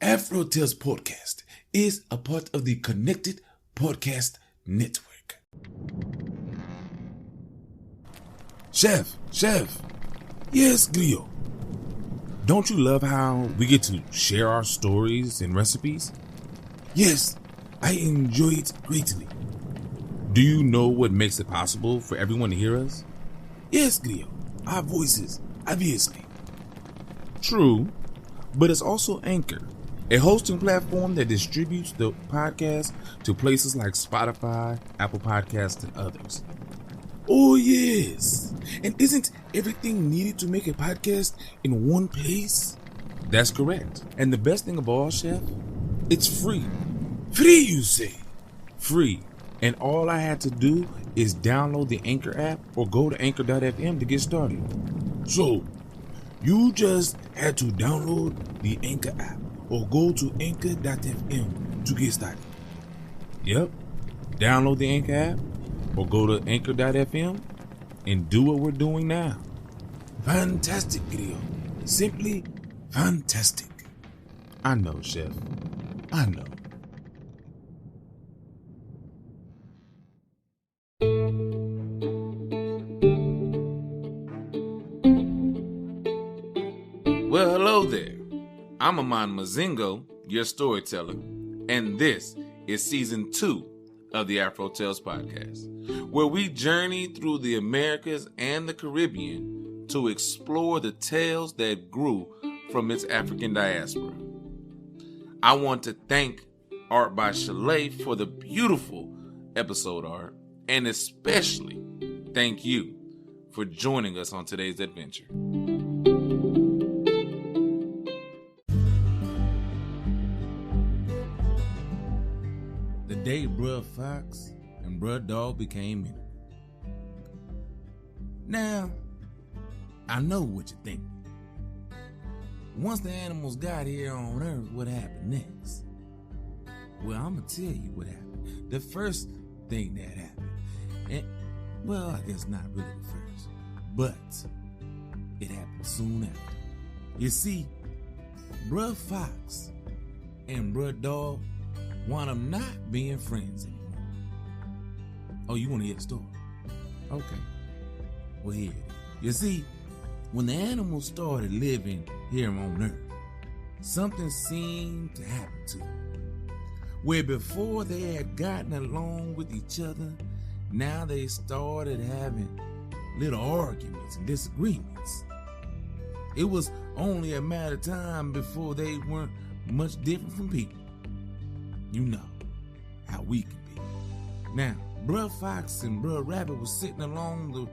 Afro Tales Podcast is a part of the Connected Podcast Network. Chef. Yes, Glio. Don't you love how we get to share our stories and recipes? Yes, I enjoy it greatly. Do you know what makes it possible for everyone to hear us? Yes, Glio. Our voices, obviously. True, but it's also Anchor, a hosting platform that distributes the podcast to places like Spotify, Apple Podcasts, and others. Oh, yes. And isn't everything needed to make a podcast in one place? That's correct. And the best thing of all, Chef, it's free. Free, you say? Free. And all I had to do is download the Anchor app or go to anchor.fm to get started. So, you just had to download the Anchor app or go to anchor.fm to get started. Yep. Download the Anchor app or go to anchor.fm and do what we're doing now. Fantastic, Grio. Simply fantastic. I know, Chef. I know. Well, hello there. I'm Aman Mazingo, your storyteller, and this is season 2 of the Afro Tales Podcast, where we journey through the Americas and the Caribbean to explore the tales that grew from its African diaspora. I want to thank Art by Chalet for the beautiful episode art, and especially thank you for joining us on today's adventure. The day Brer Fox and Brer Dog became enemies. Now, I know what you're thinking. Once the animals got here on Earth, what happened next? Well, I'm going to tell you what happened. The first thing that happened, and, well, I guess not really the first, but it happened soon after. You see, Brer Fox and Brer Dog wound up not being friends anymore. Oh, you want to hear the story? Okay. Well, here it is. You see, when the animals started living here on Earth, something seemed to happen to them. Where before they had gotten along with each other, now they started having little arguments and disagreements. It was only a matter of time before they weren't much different from people. You know how we can be. Now, Brer Fox and Brer Rabbit was sitting along the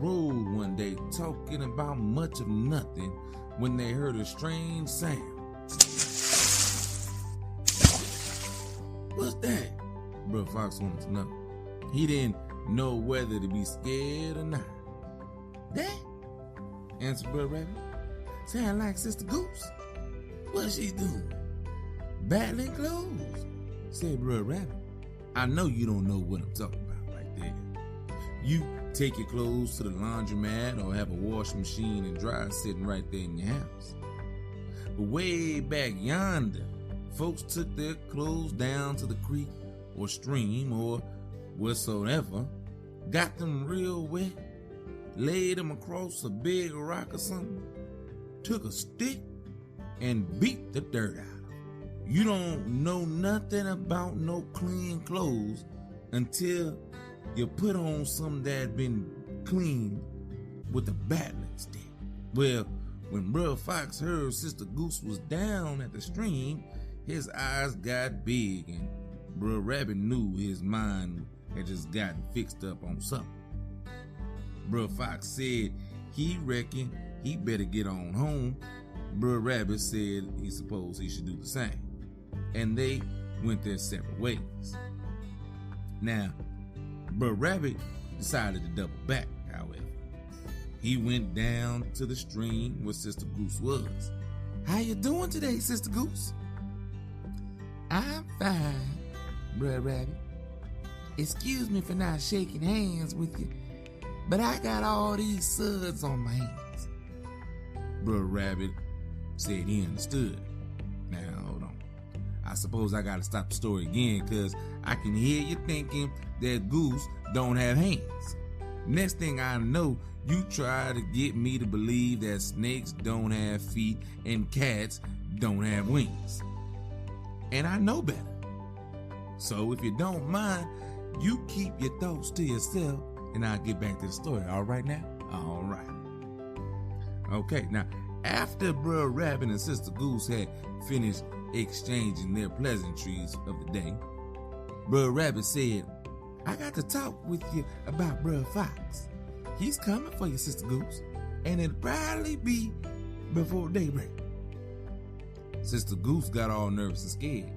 road one day talking about much of nothing when they heard a strange sound. What's that? Brer Fox wanted to know. He didn't know whether to be scared or not. That? Answered Brer Rabbit. Sound like Sister Goose. What's she doing? Battling clothes, said Brer Rabbit. I know you don't know what I'm talking about right there. You take your clothes to the laundromat or have a washing machine and dryer sitting right there in your house. But way back yonder, folks took their clothes down to the creek or stream or whatsoever, got them real wet, laid them across a big rock or something, took a stick and beat the dirt out of them. You don't know nothing about no clean clothes until you put on some that had been cleaned with a battling stick. Well, when Brer Fox heard Sister Goose was down at the stream, his eyes got big and Brer Rabbit knew his mind had just gotten fixed up on something. Brer Fox said he reckoned he better get on home. Brer Rabbit said he supposed he should do the same. And they went their separate ways. Now, Brer Rabbit decided to double back, however. He went down to the stream where Sister Goose was. How you doing today, Sister Goose? I'm fine, Brer Rabbit. Excuse me for not shaking hands with you, but I got all these suds on my hands. Brer Rabbit said he understood. Now, hold on. suppose I gotta stop the story again, because I can hear you thinking that goose don't have hands. Next thing I know, you try to get me to believe that snakes don't have feet and cats don't have wings. And I know better. So if you don't mind, you keep your thoughts to yourself and I'll get back to the story. All right now? All right. Okay, now after Brer Rabbit and Sister Goose had finished exchanging their pleasantries of the day, Brer Rabbit said, I got to talk with you about Brer Fox. He's coming for you, Sister Goose, and it'll probably be before daybreak. Sister Goose got all nervous and scared.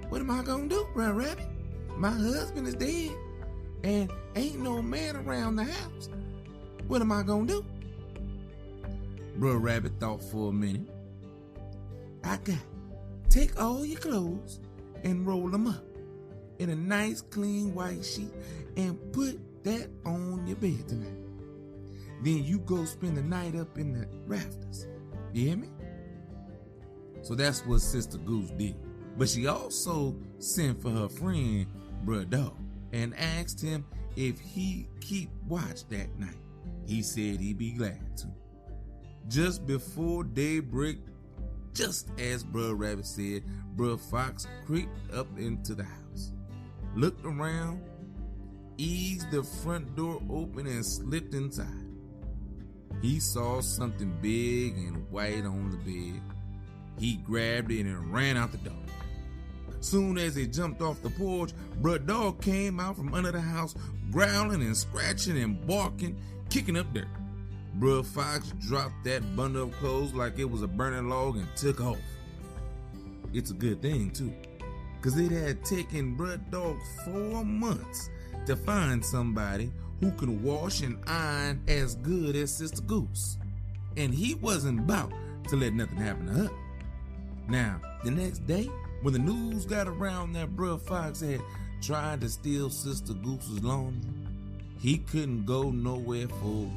What am I gonna do, Brer Rabbit? My husband is dead, and ain't no man around the house. What am I gonna do? Brer Rabbit thought for a minute. I got it. Take all your clothes and roll them up in a nice clean white sheet and put that on your bed tonight. Then you go spend the night up in the rafters. You hear me? So that's what Sister Goose did. But she also sent for her friend, Brer Dog, and asked him if he keep watch that night. He said he'd be glad to. Just before daybreak, just as Brer Rabbit said, Brer Fox creeped up into the house, looked around, eased the front door open and slipped inside. He saw something big and white on the bed. He grabbed it and ran out the door. Soon as he jumped off the porch, Brer Dog came out from under the house, growling and scratching and barking, kicking up dirt. Brer Fox dropped that bundle of clothes like it was a burning log and took off. It's a good thing, too, because it had taken Brer Dog 4 months to find somebody who could wash and iron as good as Sister Goose. And he wasn't about to let nothing happen to her. Now, the next day, when the news got around that Brer Fox had tried to steal Sister Goose's laundry, he couldn't go nowhere for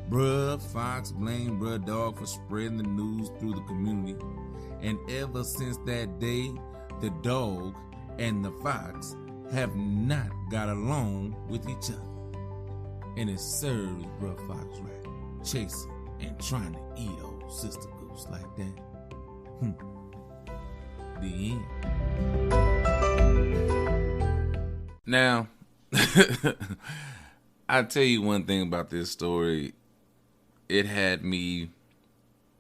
Brer Fox blamed Brer Dog for spreading the news through the community. And ever since that day, the dog and the fox have not got along with each other. And it serves Brer Fox right, chasing and trying to eat old Sister Goose like that. The end. Now, I'll tell you one thing about this story. It got me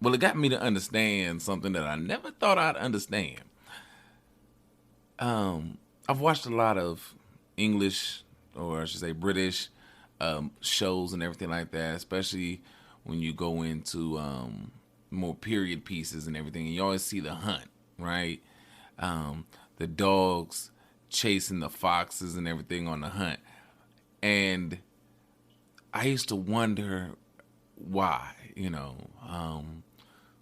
to understand something that I never thought I'd understand. I've watched a lot of English, or I should say British, shows and everything like that, especially when you go into more period pieces and everything, and you always see the hunt, right? The dogs chasing the foxes and everything on the hunt. And I used to wonder why,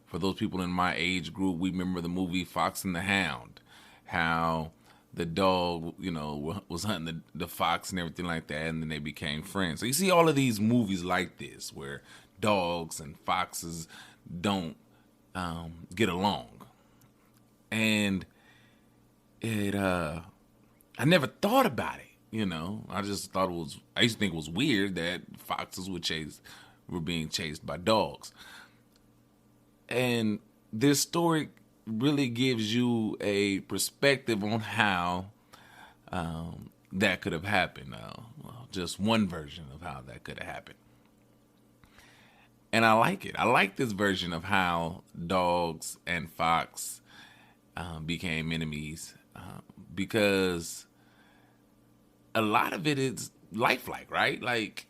for those people in my age group, we remember the movie Fox and the Hound, how the dog, was hunting the fox and everything like that, and then they became friends. So you see all of these movies like this where dogs and foxes don't get along. And I never thought about it, I just thought I used to think it was weird that foxes were being chased by dogs. And this story really gives you a perspective on how that could have happened. Just one version of how that could have happened. And I like it. I like this version of how dogs and fox became enemies, because a lot of it is lifelike, right? Like,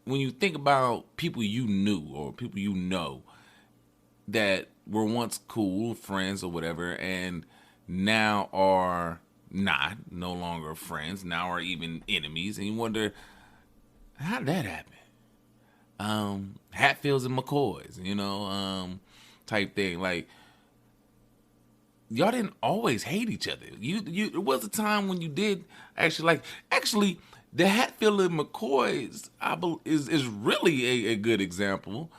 when you think about people you knew or people that were once cool friends or whatever, and now are no longer friends, now are even enemies, and you wonder, how did that happen? Hatfields and McCoys, type thing. Like, y'all didn't always hate each other. It was a time when you did actually the Hatfield and McCoys is really a good example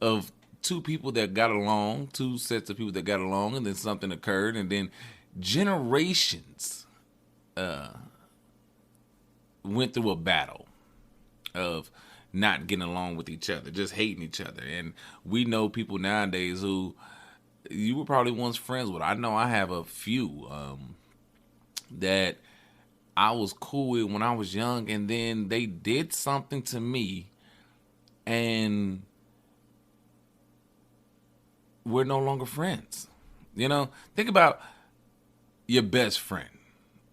of two people that got along, two sets of people that got along, and then something occurred, and then generations went through a battle of not getting along with each other, just hating each other. And we know people nowadays who you were probably once friends with. I know I have a few that I was cool with when I was young, and then they did something to me, and we're no longer friends. You know, think about your best friend.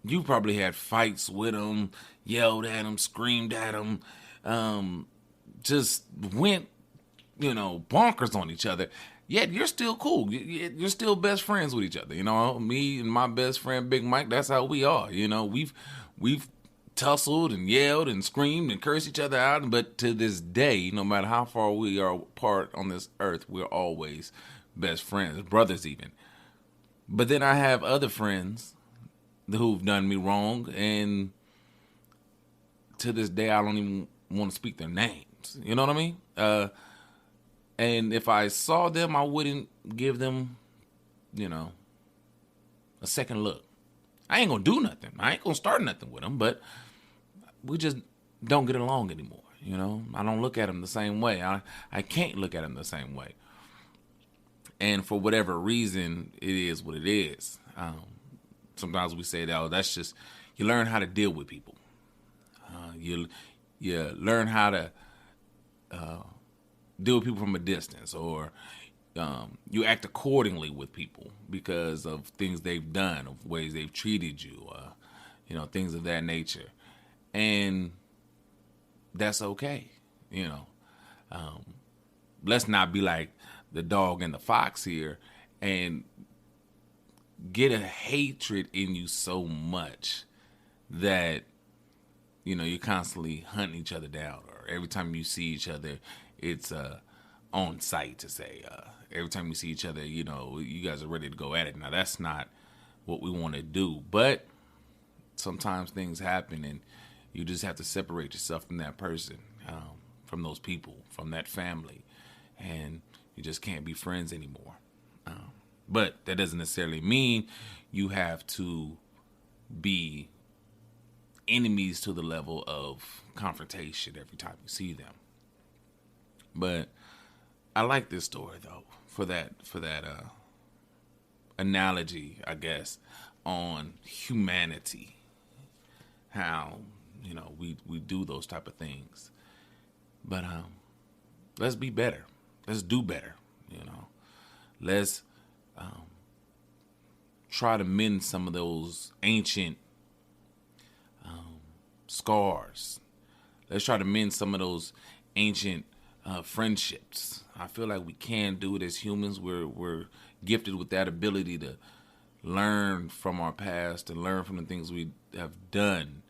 You probably had fights with them, yelled at them, screamed at them, just went, bonkers on each other. Yet you're still cool. You're still best friends with each other. Me and my best friend Big Mike, that's how we are. We've tussled and yelled and screamed and cursed each other out. But to this day, no matter how far we are apart on this earth, we're always best friends, brothers even. But then I have other friends who've done me wrong, and to this day, I don't even want to speak their names. You know what I mean? And if I saw them, I wouldn't give them, a second look. I ain't going to do nothing. I ain't going to start nothing with them, but we just don't get along anymore. I don't look at them the same way. I can't look at them the same way. And for whatever reason, it is what it is. Sometimes we say that, that's just, you learn how to deal with people. You learn how to deal with people from a distance, or you act accordingly with people because of things they've done, of ways they've treated you, things of that nature. And that's okay. Let's not be like the dog and the fox here and get a hatred in you so much that you're constantly hunting each other down, or every time you see each other, it's on sight to say. Every time you see each other, you guys are ready to go at it. Now, that's not what we want to do, but sometimes things happen, and you just have to separate yourself from that person, from those people, from that family, and you just can't be friends anymore. But that doesn't necessarily mean you have to be enemies to the level of confrontation every time you see them. But I like this story though for that analogy, I guess, on humanity. How we do those type of things. But let's be better. Let's do better. Let's try to mend some of those ancient scars. Let's try to mend some of those ancient friendships. I feel like we can do it as humans. We're gifted with that ability to learn from our past and learn from the things we have done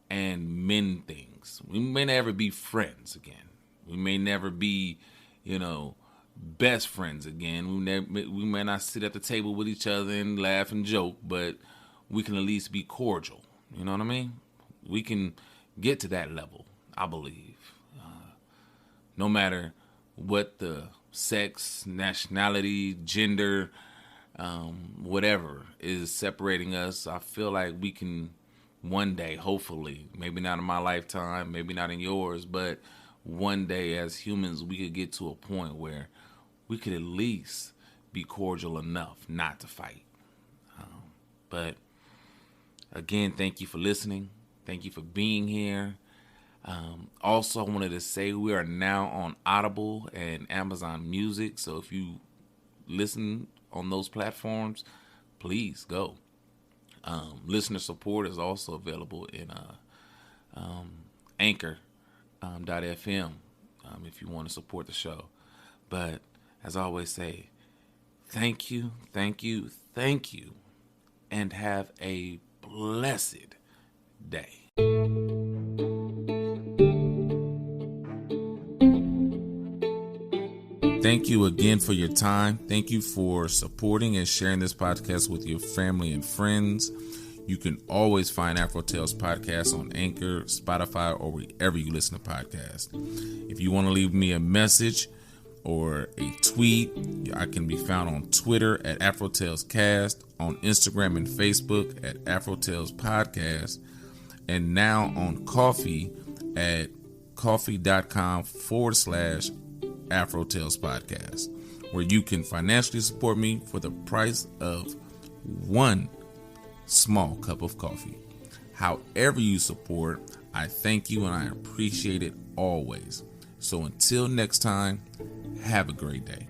and mend things. We may never be friends again. We may never be, best friends again. We may not sit at the table with each other and laugh and joke, but we can at least be cordial. You know what I mean? We can get to that level, I believe. No matter what the sex, nationality, gender, whatever is separating us, I feel like we can one day, hopefully, maybe not in my lifetime, maybe not in yours, but one day as humans, we could get to a point where we could at least be cordial enough not to fight. But again, thank you for listening. Thank you for being here. Also, I wanted to say we are now on Audible and Amazon Music. So if you listen on those platforms, please go. Listener support is also available in Anchor.fm if you want to support the show. But as I always say, thank you, and have a blessed day. Thank you again for your time. Thank you for supporting and sharing this podcast with your family and friends. You can always find Afro Tales Podcast on Anchor, Spotify, or wherever you listen to podcasts. If you want to leave me a message or a tweet. I can be found on Twitter at AfroTalesCast, on Instagram and Facebook at Afro Tales Podcast, and now on Coffee at coffee.com/Afro Tales Podcast, where you can financially support me for the price of one small cup of coffee. However you support, I thank you and I appreciate it always. So until next time, have a great day.